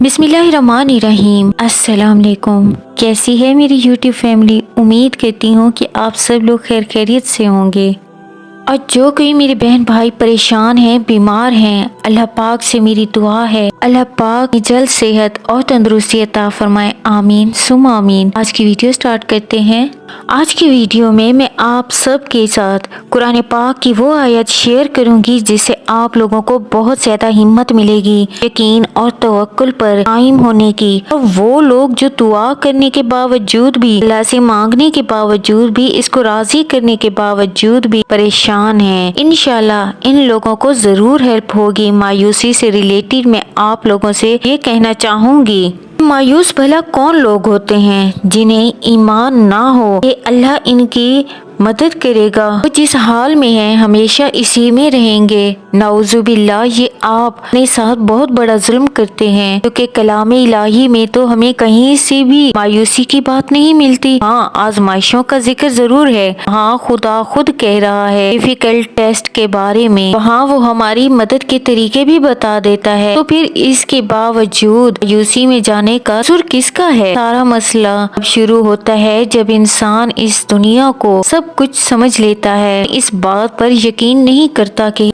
बिस्मिल्लाहिर्रहमानिर्रहीम। अस्सलाम वालेकुम। कैसी है मेरी यूट्यूब फैमिली। उम्मीद करती हूँ कि आप सब लोग खैर खैरियत से होंगे। और जो कोई मेरे बहन भाई परेशान हैं, बीमार हैं, अल्लाह पाक से मेरी दुआ है अल्लाह पाक जल्द सेहत और तंदुरुस्ती अता फरमाए। आमीन सुम आमीन। आज की वीडियो स्टार्ट करते हैं। आज की वीडियो में मैं आप सब के साथ कुरान पाक की वो आयत शेयर करूंगी जिससे आप लोगों को बहुत ज्यादा हिम्मत मिलेगी यकीन और तवक्कुल पर कायम होने की। और वो लोग जो दुआ करने के बावजूद भी, अल्लाह से मांगने के बावजूद भी, इसको राजी करने के बावजूद भी परेशान हैं, इंशाल्लाह इन लोगों को जरूर हेल्प होगी। मायूसी से रिलेटेड मैं आप लोगों से ये कहना चाहूंगी, मायूस भला कौन लोग होते हैं जिन्हें ईमान ना हो कि अल्लाह इनकी मदद करेगा। वो जिस हाल में हैं हमेशा इसी में रहेंगे। नाउजुबिल्लाह, ये आप अपने साथ बहुत बड़ा जुल्म करते हैं क्योंकि कलाम इलाही में तो हमें कहीं से भी मायूसी की बात नहीं मिलती। हाँ, आजमाइशों का जिक्र जरूर है। हाँ, खुदा खुद कह रहा है डिफिकल्ट टेस्ट के बारे में, वहाँ वो हमारी मदद के तरीके भी बता देता है। तो फिर इसके बावजूद मायूसी में जाने का सुर किसका है। सारा मसला अब शुरू होता है जब इंसान इस दुनिया को सब कुछ समझ लेता है, इस बात पर यकीन नहीं करता कि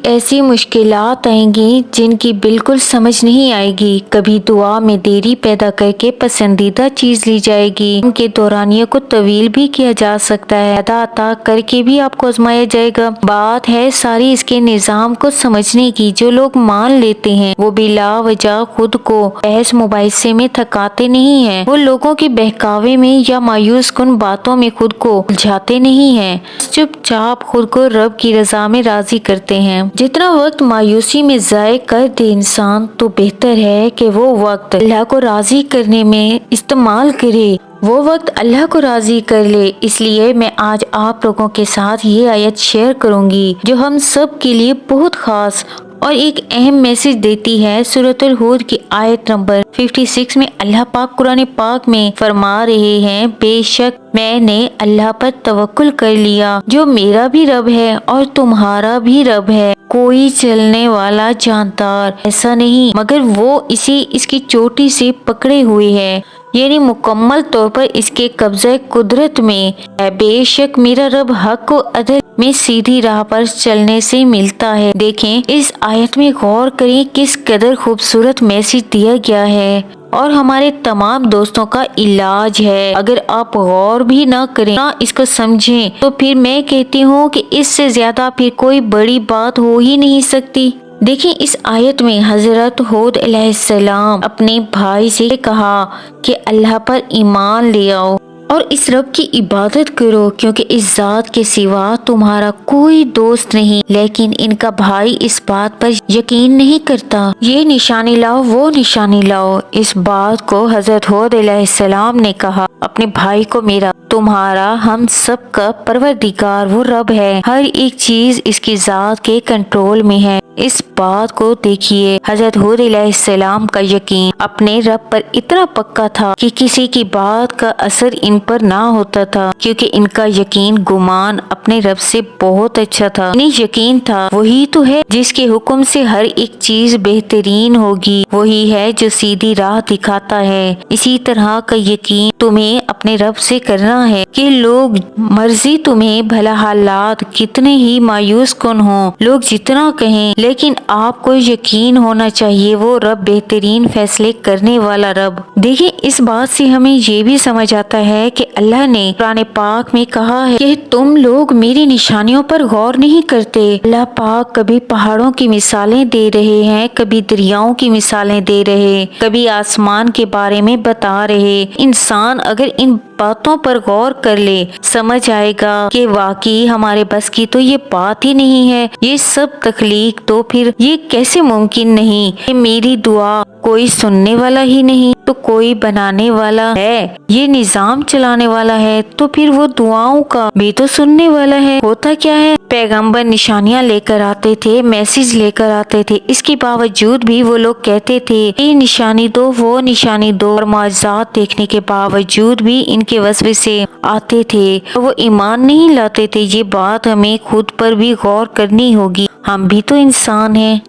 ऐसी मुश्किलात आएंगी जिनकी बिल्कुल समझ नहीं आएगी। कभी दुआ में देरी पैदा करके पसंदीदा चीज ली जाएगी, उनके दौरानिया को तवील भी किया जा सकता है, अदा करके भी आपको आजमाया जाएगा। बात है सारी इसके निजाम को समझने की। जो लोग मान लेते हैं वो बिला वजह खुद को बहस मुबाहिसे में थकाते नहीं है, वो लोगों के बहकावे में या मायूस कुन बातों में खुद को उलझाते नहीं है, चुपचाप खुद को रब की रजा में राजी करते हैं। जितना वक्त मायूसी में जाय कर दे इंसान, तो बेहतर है कि वो वक्त अल्लाह को राजी करने में इस्तेमाल करे, वो वक्त अल्लाह को राजी कर ले। इसलिए मैं आज आप लोगों के साथ ये आयत शेयर करूंगी जो हम सब के लिए बहुत खास और एक अहम मैसेज देती है। सूरतुल हूद की आयत नंबर 56 में अल्लाह पाक कुरान पाक में फरमा रहे हैं, बेशक मैंने अल्लाह पर तवक्कुल कर लिया जो मेरा भी रब है और तुम्हारा भी रब है। कोई चलने वाला जानदार ऐसा नहीं मगर वो इसे इसकी चोटी से पकड़े हुए है, यानी मुकम्मल तौर पर इसके कब्जे कुदरत में है। बेशक मेरा रब हक को अदल में सीधी राह पर चलने से मिलता है। देखें, इस आयत में गौर करें किस कदर खूबसूरत मैसेज दिया गया है और हमारे तमाम दोस्तों का इलाज है। अगर आप गौर भी ना करें, ना इसको समझें, तो फिर मैं कहती हूँ कि इससे ज्यादा फिर कोई बड़ी बात हो ही नहीं सकती। देखिए, इस आयत में हजरत हूद अलैहिस्सलाम अपने भाई से कहा कि अल्लाह पर ईमान ले आओ और इस रब की इबादत करो क्योंकि इस जात के सिवा तुम्हारा कोई दोस्त नहीं। लेकिन इनका भाई इस बात पर यकीन नहीं करता। ये निशानी लाओ, वो निशानी लाओ। इस बात को हजरत हूद अलैहिस्सलाम ने कहा अपने भाई को, मेरा तुम्हारा हम सब का परवरदिगार वो रब है, हर एक चीज इसकी जात के कंट्रोल में है। इस बात को देखिए, हजरत हूद अलैहिस्सलाम का यकीन अपने रब पर इतना पक्का था कि किसी की बात का असर इन पर ना होता था, क्योंकि इनका यकीन गुमान अपने रब से बहुत अच्छा था। इन्हें यकीन था वही तो है जिसके हुक्म से हर एक चीज बेहतरीन होगी, वही है जो सीधी राह दिखाता है। इसी तरह का यकीन तुम्हें अपने रब से करना है कि लोग मर्जी तुम्हें भला हालात कितने ही मायूस कौन हो, लोग जितना कहें, लेकिन आपको यकीन होना चाहिए वो रब बेहतरीन फैसले करने वाला रब। देखिए, इस बात से हमें ये भी समझ आता है कि अल्लाह ने कुरान पाक में कहा है कि तुम लोग मेरी निशानियों पर गौर नहीं करते। अल्लाह पाक कभी पहाड़ों की मिसालें दे रहे हैं, कभी दरियाओं की मिसालें दे रहे, कभी आसमान के बारे में बता रहे। इंसान अगर इन बातों पर गौर कर ले, समझ आएगा कि वाकई हमारे बस की तो ये बात ही नहीं है, ये सब तख्लीक तो फिर ये कैसे मुमकिन नहीं कि मेरी दुआ कोई सुनने वाला ही नहीं तो कोई बनाने वाला है, ये निजाम चलाने वाला है तो फिर वो दुआओं का भी तो सुनने वाला है। होता क्या है, पैगंबर निशानियां लेकर आते थे, मैसेज लेकर आते थे, इसके बावजूद भी वो लोग कहते थे ये निशानी दो, वो निशानी दो, और मौजज़ात देखने के बावजूद भी इनके वस्वे से आते थे, वो ईमान नहीं लाते थे। ये बात हमें खुद पर भी गौर करनी होगी, हम भी तो इंसान हैं।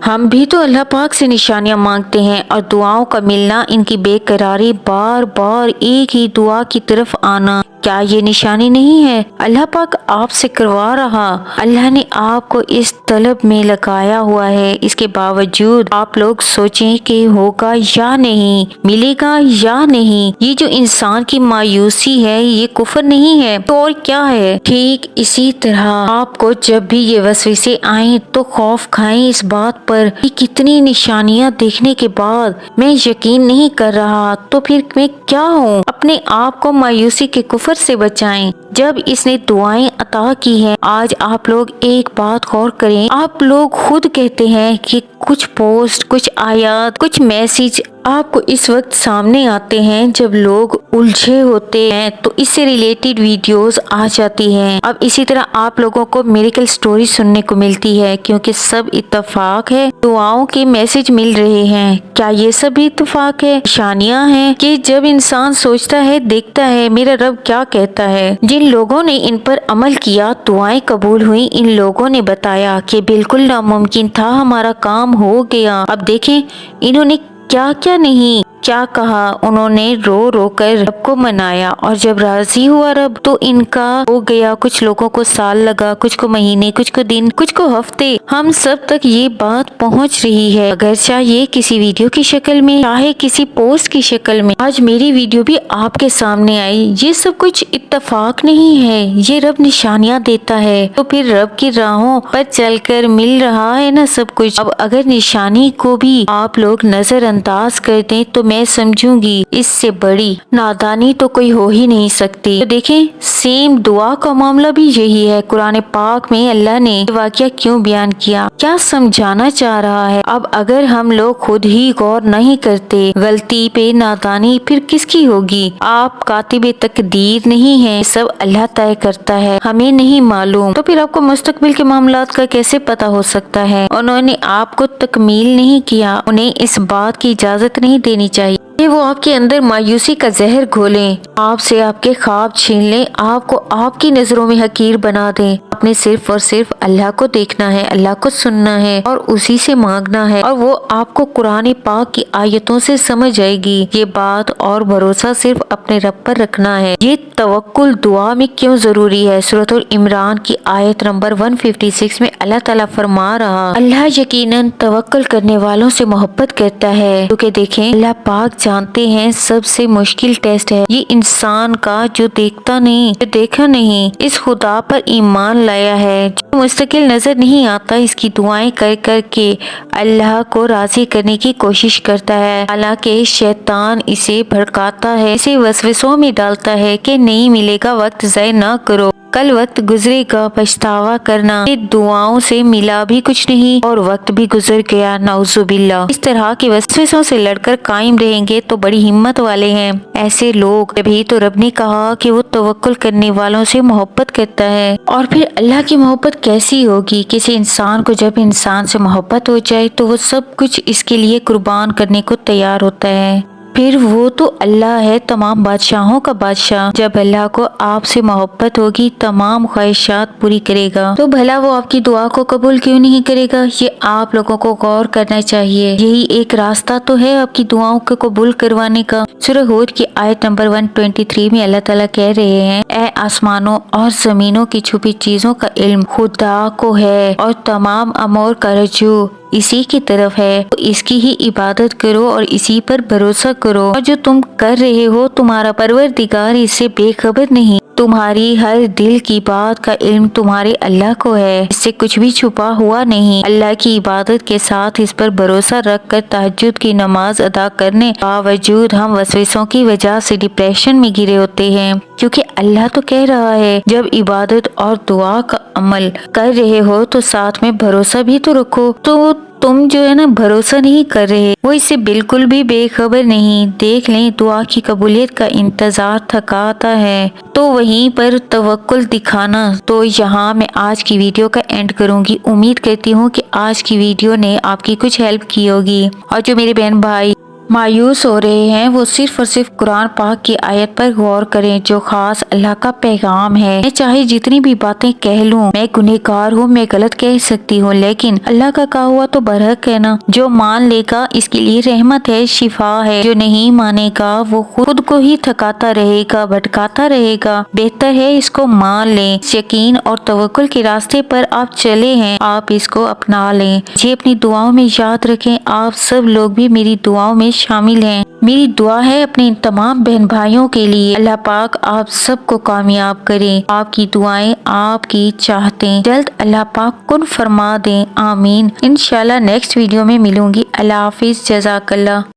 हम भी तो अल्लाह पाक से निशानियाँ मांगते हैं और दुआओं का मिलना, इनकी बेकरारी, बार बार एक ही दुआ की तरफ आना, क्या ये निशानी नहीं है? अल्लाह पाक आपसे करवा रहा। अल्लाह ने आपको इस तलब में लगाया हुआ है, इसके बावजूद आप लोग सोचें कि होगा या नहीं, मिलेगा या नहीं। ये जो इंसान की मायूसी है ये कुफर नहीं है तो और क्या है? ठीक इसी तरह आपको जब भी ये वसवसे आए तो खौफ खाएं इस बात पर कि कितनी निशानियां देखने के बाद मैं यकीन नहीं कर रहा, तो फिर मैं क्या हूँ? अपने आप को मायूसी के कुफर से बचाएं। जब इसने दुआएं अता की हैं, आज आप लोग एक बात गौर करें, आप लोग खुद कहते हैं कि कुछ पोस्ट, कुछ आयत, कुछ मैसेज आपको इस वक्त सामने आते हैं जब लोग उलझे होते हैं तो इससे रिलेटेड वीडियोस आ जाती हैं। अब इसी तरह आप लोगों को मिरेकल स्टोरी सुनने को मिलती है क्योंकि सब इत्तेफाक है, दुआओं के मैसेज मिल रहे हैं। क्या ये सब भी इत्तेफाक है? निशानियां हैं कि जब इंसान सोचता है, देखता है मेरा रब क्या कहता है। जिन लोगों ने इन पर अमल किया दुआएं कबूल हुई, इन लोगों ने बताया कि बिल्कुल नामुमकिन था, हमारा काम हो गया। अब देखें इन्होंने क्या क्या नहीं क्या कहा। उन्होंने रो रो कर रब को मनाया और जब राजी हुआ रब तो इनका हो गया। कुछ लोगों को साल लगा, कुछ को महीने, कुछ को दिन, कुछ को हफ्ते। हम सब तक ये बात पहुंच रही है, अगर चाहे किसी वीडियो की शक्ल में, चाहे किसी पोस्ट की शक्ल में। आज मेरी वीडियो भी आपके सामने आई। ये सब कुछ इत्तेफाक नहीं है, ये रब निशानियां देता है। तो फिर रब की राहों पर चलकर मिल रहा है ना सब कुछ। अब अगर निशानी को भी आप लोग नजरअंदाज कर दें तो मैं समझूंगी इससे बड़ी नादानी तो कोई हो ही नहीं सकती। तो देखें सेम दुआ का मामला भी यही है। कुरान पाक में अल्लाह ने वाकया क्यों बयान किया, क्या समझाना चाह रहा है? अब अगर हम लोग खुद ही गौर नहीं करते, गलती पे नादानी फिर किसकी होगी? आप कातिबे तकदीर नहीं है, सब अल्लाह तय करता है, हमें नहीं मालूम। तो फिर आपको मुस्तकबिल के मामलात का कैसे पता हो सकता है? उन्होंने आपको तकमील नहीं किया, उन्हें इस बात की इजाजत नहीं देनी चाहिए कि वो आपके अंदर मायूसी का जहर घोलें, आपसे आपके ख्वाब छीन लें, आपको आपकी नजरों में हकीर बना दें। आपने सिर्फ और सिर्फ अल्लाह को देखना है, अल्लाह को सुनना है और उसी से मांगना है और वो आपको कुरान पाक की आयतों से समझ आएगी। ये बात और भरोसा सिर्फ अपने रब पर रखना है। ये तवक्कुल दुआ में क्यों जरूरी है? सूरतुल इमरान की आयत नंबर 156 में अल्लाह ताला फरमा रहा, अल्लाह यकीनन तवक्कुल करने वालों से मोहब्बत करता है। क्योंकि देखें अल्लाह पाक जानते हैं सबसे मुश्किल टेस्ट है ये इंसान का जो देखता नहीं, जो देखा नहीं, इस खुदा पर ईमान लाया है, जो मुस्तकिल नजर नहीं आता, इसकी दुआएं कर कर के अल्लाह को राजी करने की कोशिश करता है। हालांकि शैतान इसे भड़काता है, इसे वसवसों में डालता है कि नहीं मिलेगा, वक्त ज़ाय ना करो, कल वक्त गुजरेगा, पछतावा करना। ये दुआओं से मिला भी कुछ नहीं और वक्त भी गुजर गया, नाउजुबिल्लाह। इस तरह के वसवसों से लड़कर कायम रहेंगे तो बड़ी हिम्मत वाले हैं ऐसे लोग। तभी तो रब ने कहा कि वो तवक्कुल करने वालों से मोहब्बत करता है। और फिर अल्लाह की मोहब्बत कैसी होगी? किसी इंसान को जब इंसान से मोहब्बत हो जाए तो वो सब कुछ इसके लिए कुर्बान करने को तैयार होता है। फिर वो तो अल्लाह है, तमाम बादशाहों का बादशाह। जब अल्लाह को आपसे मोहब्बत होगी तमाम ख्वाहिशात पूरी करेगा, तो भला वो आपकी दुआ को कबूल क्यों नहीं करेगा? ये आप लोगों को गौर करना चाहिए। यही एक रास्ता तो है आपकी दुआओं को कबूल करवाने का। सूरह हूद की आयत नंबर 123 में अल्लाह ताला कह रहे हैं, ए आसमानों और जमीनों की छुपी चीजों का इल्म खुदा को है और तमाम अमोर का रजू इसी की तरफ है, तो इसकी ही इबादत करो और इसी पर भरोसा करो। और जो तुम कर रहे हो तुम्हारा परवरदिगार इससे बेखबर नहीं। तुम्हारी हर दिल की बात का इल्म तुम्हारे अल्लाह को है, इससे कुछ भी छुपा हुआ नहीं। अल्लाह की इबादत के साथ इस पर भरोसा रख कर तहज्जुद की नमाज अदा करने बावजूद हम वसवसों की वजह से डिप्रेशन में गिरे होते हैं, क्योंकि अल्लाह तो कह रहा है जब इबादत और दुआ का अमल कर रहे हो तो साथ में भरोसा भी तो रखो। तो तुम जो है ना भरोसा नहीं कर रहे, वो इससे बिल्कुल भी बेखबर नहीं। देख लें दुआ की कबूलियत का इंतजार थकाता है तो वहीं पर तवक्कुल दिखाना। तो यहाँ मैं आज की वीडियो का एंड करूँगी। उम्मीद करती हूँ कि आज की वीडियो ने आपकी कुछ हेल्प की होगी। और जो मेरे बहन भाई مایوس ہو رہے ہیں وہ صرف اور صرف قرآن پاک کی آیت پر غور کریں جو خاص اللہ کا پیغام ہے۔ میں چاہے جتنی بھی باتیں کہہ لوں، میں گنہگار ہوں، میں غلط کہہ سکتی ہوں، لیکن اللہ کا کہا ہوا تو برحق ہے نا۔ جو مان لے گا اس کے لیے رحمت ہے، شفا ہے، جو نہیں مانے گا وہ خود کو ہی تھکاتا رہے گا، بھٹکاتا رہے گا۔ بہتر ہے اس کو مان لیں۔ یقین اور توکل کے راستے پر آپ چلے ہیں، آپ اس کو اپنا لیں۔ مجھے اپنی دعاؤں میں یاد رکھیں، آپ سب لوگ بھی میری دعاؤں میں شامل ہیں۔ میری دعا ہے اپنے ان تمام بہن بھائیوں کے لیے، اللہ پاک آپ سب کو کامیاب کرے۔ آپ کی دعائیں، آپ کی چاہتیں جلد اللہ پاک کن فرما دیں، آمین۔ انشاءاللہ نیکسٹ ویڈیو میں ملوں گی۔ اللہ حافظ، جزاک اللہ۔